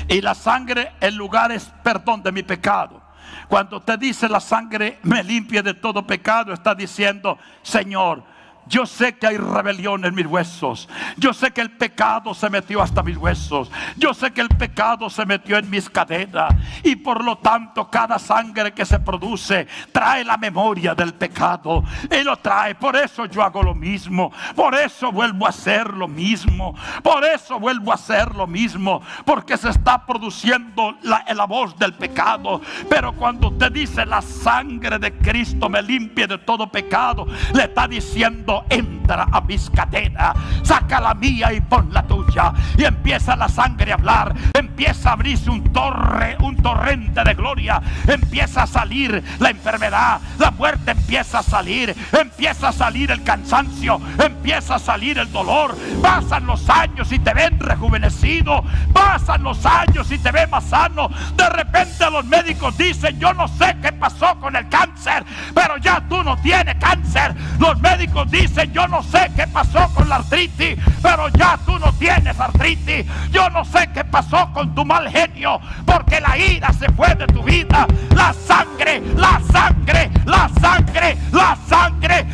[SPEAKER 1] Y la sangre, el lugar es perdón de mi pecado. Cuando usted dice la sangre me limpia de todo pecado, está diciendo: Señor, yo sé que hay rebelión en mis huesos. Yo sé que el pecado se metió hasta mis huesos. Yo sé que el pecado se metió en mis cadenas. Y por lo tanto cada sangre que se produce trae la memoria del pecado. Y lo trae. Por eso yo hago lo mismo. Por eso vuelvo a hacer lo mismo. Por eso vuelvo a hacer lo mismo. Porque se está produciendo la voz del pecado. Pero cuando usted dice la sangre de Cristo me limpia de todo pecado, le está diciendo: entra a mis cadenas, saca la mía y pon la tuya. Y empieza la sangre a hablar. Empieza a abrirse un torrente de gloria. Empieza a salir la enfermedad, la muerte empieza a salir. Empieza a salir el cansancio, empieza a salir el dolor. Pasan los años y te ven rejuvenecido. Pasan los años y te ven más sano. De repente los médicos dicen: yo no sé qué pasó con el cáncer, pero ya tú no tienes cáncer. Los médicos dicen: yo no sé qué pasó con la artritis, pero ya tú no tienes artritis. Yo no sé qué pasó con tu mal genio, porque la ira se fue de tu vida. La sangre, la sangre, la sangre, la sangre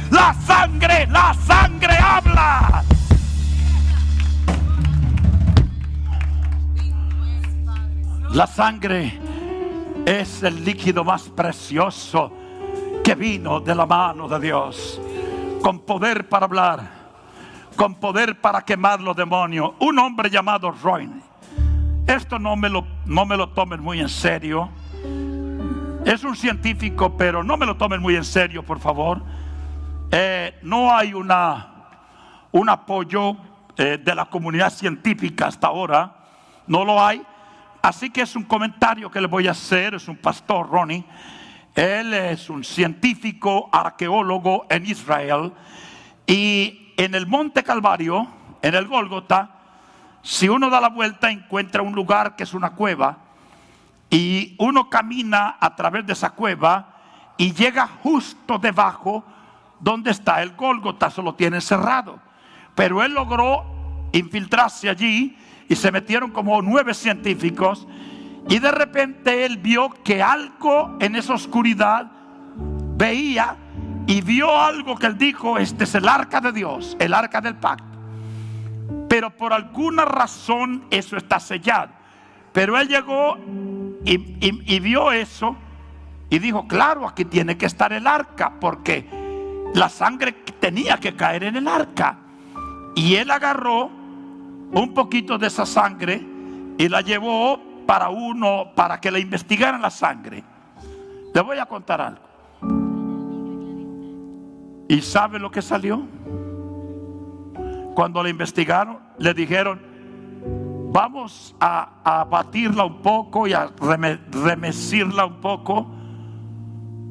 [SPEAKER 1] La sangre es el líquido más precioso que vino de la mano de Dios, con poder para hablar, con poder para quemar los demonios. Un hombre llamado Roy, esto no me lo tomen muy en serio, es un científico, pero no me lo tomen muy en serio, por favor. No hay un apoyo de la comunidad científica hasta ahora, no lo hay. Así que es un comentario que le voy a hacer. Es un pastor, Ronnie. Él es un científico, arqueólogo en Israel. Y en el Monte Calvario, en el Gólgota, si uno da la vuelta, encuentra un lugar que es una cueva. Y uno camina a través de esa cueva y llega justo debajo donde está el Gólgota. Solo tiene cerrado. Pero él logró infiltrarse allí. Y se metieron como 9 científicos. Y de repente él vio que algo en esa oscuridad veía. Y vio algo que él dijo: este es el arca de Dios, el arca del pacto. Pero por alguna razón eso está sellado. Pero él llegó y vio eso. Y dijo: claro, aquí tiene que estar el arca, porque la sangre tenía que caer en el arca. Y él agarró un poquito de esa sangre y la llevó para que le investigaran la sangre. Le voy a contar algo. ¿Y sabe lo que salió? Cuando le investigaron, le dijeron: vamos a batirla un poco y a remecirla un poco,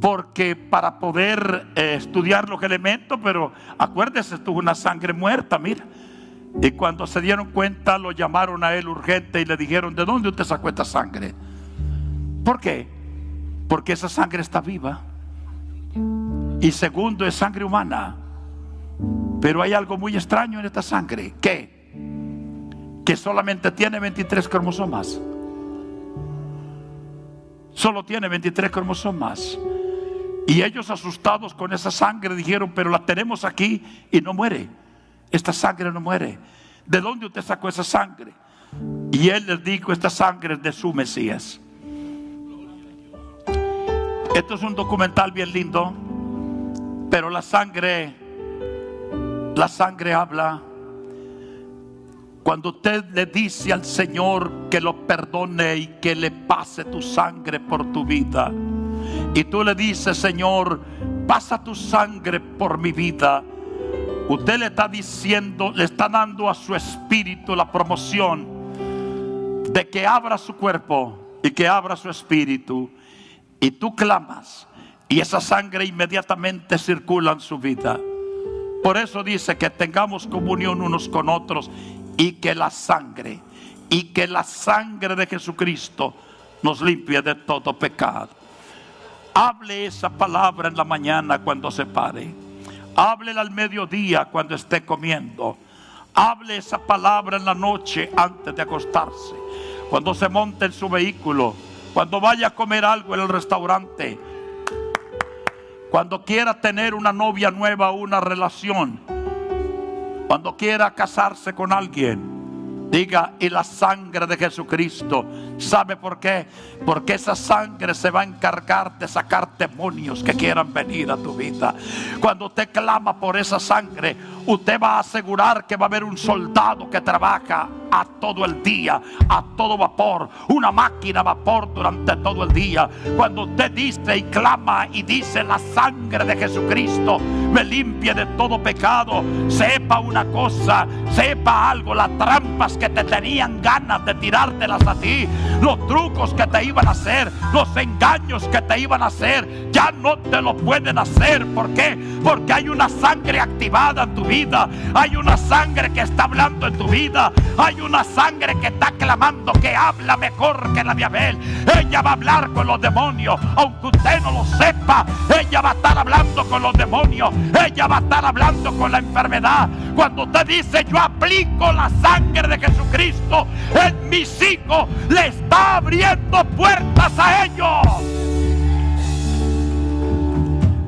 [SPEAKER 1] porque para poder estudiar los elementos. Pero acuérdese, esto es una sangre muerta, mira. Y cuando se dieron cuenta, lo llamaron a él urgente y le dijeron: ¿de dónde usted sacó esta sangre? ¿Por qué? Porque esa sangre está viva. Y segundo, es sangre humana. Pero hay algo muy extraño en esta sangre. ¿Qué? Que solamente tiene 23 cromosomas. Solo tiene 23 cromosomas. Y ellos, asustados con esa sangre, dijeron: pero la tenemos aquí y no muere. Esta sangre no muere. ¿De dónde usted sacó esa sangre? Y él les dijo: esta sangre es de su Mesías. Esto es un documental bien lindo. Pero la sangre habla. Cuando usted le dice al Señor que lo perdone y que le pase tu sangre por tu vida, y tú le dices: Señor, pasa tu sangre por mi vida, usted le está diciendo, le está dando a su espíritu la promoción de que abra su cuerpo y que abra su espíritu. Y tú clamas y esa sangre inmediatamente circula en su vida. Por eso dice que tengamos comunión unos con otros, y que la sangre de Jesucristo nos limpie de todo pecado. Hable esa palabra en la mañana cuando se pare. Háblela al mediodía cuando esté comiendo. Hable esa palabra en la noche antes de acostarse. Cuando se monte en su vehículo. Cuando vaya a comer algo en el restaurante. Cuando quiera tener una novia nueva o una relación. Cuando quiera casarse con alguien. Diga: y la sangre de Jesucristo. ¿Sabe por qué? Porque esa sangre se va a encargar de sacar demonios que quieran venir a tu vida. Cuando usted clama por esa sangre, usted va a asegurar que va a haber un soldado que trabaja a todo el día, a todo vapor, una máquina a vapor durante todo el día. Cuando usted dice y clama y dice: la sangre de Jesucristo me limpie de todo pecado, sepa una cosa, sepa algo: las trampas que te tenían ganas de tirártelas a ti, los trucos que te iban a hacer, los engaños que te iban a hacer, ya no te lo pueden hacer. ¿Por qué? Porque hay una sangre activada en tu vida. Hay una sangre que está hablando en tu vida. Hay una sangre que está clamando, que habla mejor que la de Abel. Ella va a hablar con los demonios, aunque usted no lo sepa. Ella va a estar hablando con los demonios. Ella va a estar hablando con la enfermedad. Cuando usted dice: yo aplico la sangre de Jesucristo en mis hijos, le está abriendo puertas a ellos.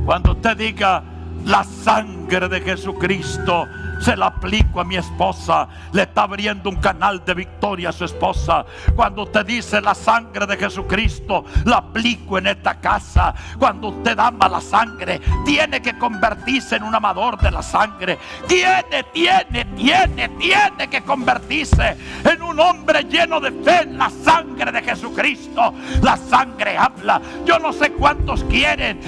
[SPEAKER 1] Cuando usted diga: la sangre de Jesucristo se la aplico a mi esposa. Le está abriendo un canal de victoria a su esposa. Cuando usted dice la sangre de Jesucristo la aplico en esta casa. Cuando usted ama la sangre, tiene que convertirse en un amador de la sangre. Tiene que convertirse en un hombre lleno de fe en la sangre de Jesucristo. La sangre habla. Yo no sé cuántos quieren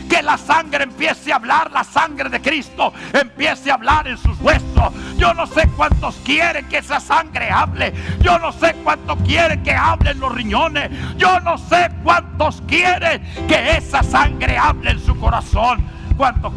[SPEAKER 1] que la sangre empiece a hablar, la sangre de Cristo empiece a hablar en sus huesos. Yo no sé cuántos quieren que esa sangre hable. Yo no sé cuántos quieren que hablen los riñones. Yo no sé cuántos quieren que esa sangre hable en su corazón. ¿Cuántos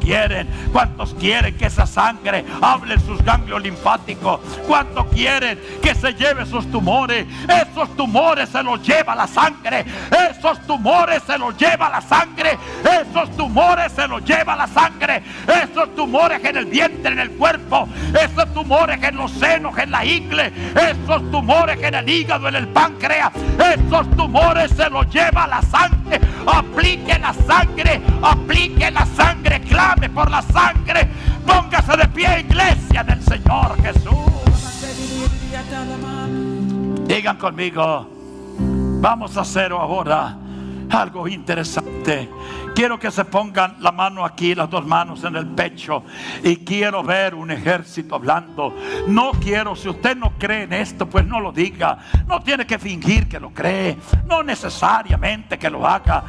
[SPEAKER 1] quieren que esa sangre hable en sus ganglios linfáticos? ¿Cuántos quieren que se lleve esos tumores? Esos tumores se los lleva la sangre. Esos tumores se los lleva la sangre. Esos tumores se los lleva la sangre. Esos tumores en el vientre, en el cuerpo. Esos tumores en los senos, en la ingle. Esos tumores en el hígado, en el páncreas. Esos tumores se los lleva la sangre. Aplique la sangre. Aplique la sangre. Clame por la sangre. Póngase de pie, iglesia del Señor Jesús. Digan conmigo, vamos a hacer ahora algo interesante. Quiero que se pongan la mano aquí, las dos manos en el pecho, y quiero ver un ejército hablando. No quiero, si usted no cree en esto, pues no lo diga. No tiene que fingir que lo cree, no necesariamente que lo haga.